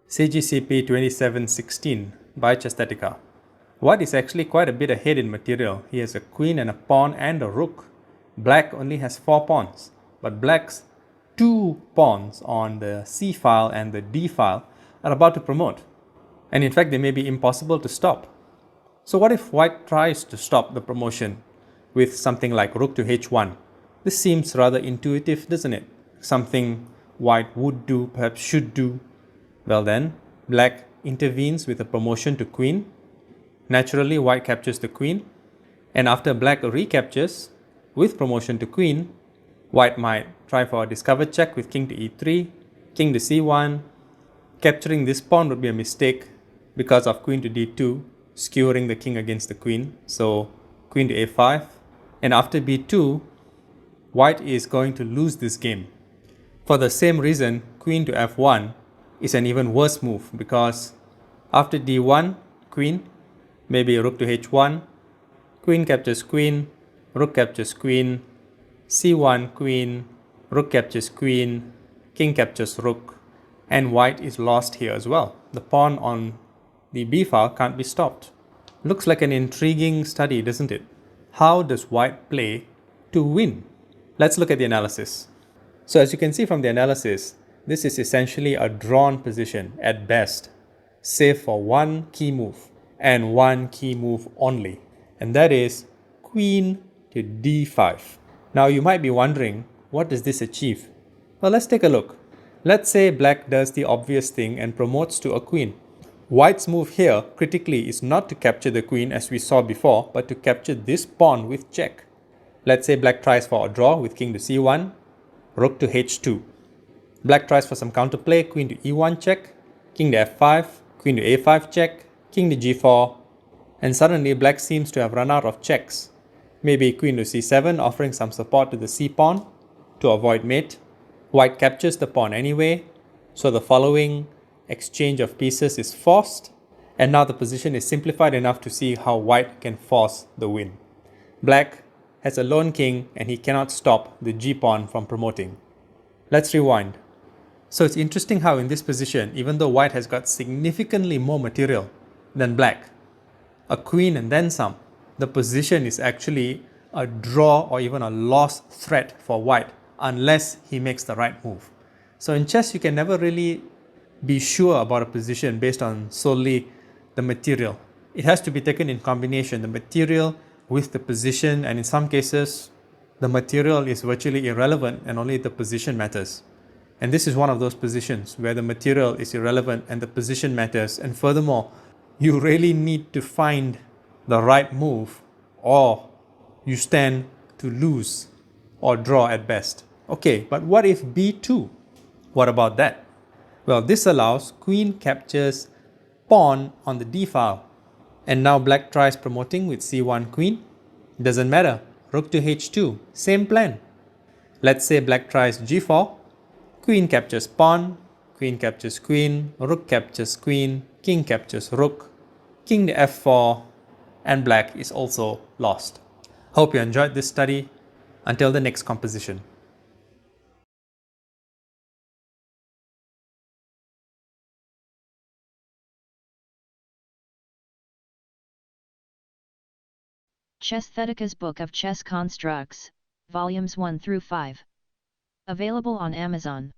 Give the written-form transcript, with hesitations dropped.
CGCP 2716 by Chestetica. White is actually quite a bit ahead in material. He has a queen and a pawn and a rook. Black only has 4 pawns, but black's 2 pawns on the C file and the D file are about to promote. And in fact, they may be impossible to stop. So what if white tries to stop the promotion with something like rook to h1? This seems rather intuitive, doesn't it? Something white would do, perhaps should do. Well then, black intervenes with a promotion to queen. Naturally, white captures the queen. And after black recaptures with promotion to queen, white might try for a discovered check with king to e3, king to c1. Capturing this pawn would be a mistake because of queen to d2, skewering the king against the queen. So queen to a5. And after b2, white is going to lose this game. For the same reason, queen to f1 is an even worse move, because after d1, queen, maybe rook to h1, queen captures queen, rook captures queen, c1 queen, rook captures queen, king captures rook, and white is lost here as well. The pawn on the b file can't be stopped. Looks like an intriguing study, doesn't it? How does white play to win? Let's look at the analysis. So as you can see from the analysis, this is essentially a drawn position at best, save for one key move, and one key move only, and that is queen to d5. Now you might be wondering, what does this achieve? Well, let's take a look. Let's say black does the obvious thing and promotes to a queen. White's move here, critically, is not to capture the queen as we saw before, but to capture this pawn with check. Let's say black tries for a draw with king to c1, rook to h2. Black tries for some counterplay, queen to e1 check, king to f5, queen to a5 check, king to g4, and suddenly black seems to have run out of checks. Maybe queen to c7, offering some support to the c pawn to avoid mate. White captures the pawn anyway, so the following exchange of pieces is forced, and now the position is simplified enough to see how white can force the win. Black has a lone king and he cannot stop the g pawn from promoting. Let's rewind. So it's interesting how in this position, even though white has got significantly more material than black, a queen and then some, the position is actually a draw or even a loss threat for white unless he makes the right move. So in chess, you can never really be sure about a position based on solely the material. It has to be taken in combination, the material with the position, and in some cases, the material is virtually irrelevant and only the position matters. And this is one of those positions where the material is irrelevant and the position matters. And furthermore, you really need to find the right move or you stand to lose or draw at best. Okay, but what if b2? What about that? Well, this allows queen captures pawn on the d file. And now black tries promoting with c1 queen. Doesn't matter. Rook to h2. Same plan. Let's say black tries g4. Queen captures pawn, queen captures queen, rook captures queen, king captures rook, king to f4, and black is also lost. Hope you enjoyed this study. Until the next composition. Chesthetica's Book of Chess Constructs, Volumes 1 through 5. Available on Amazon.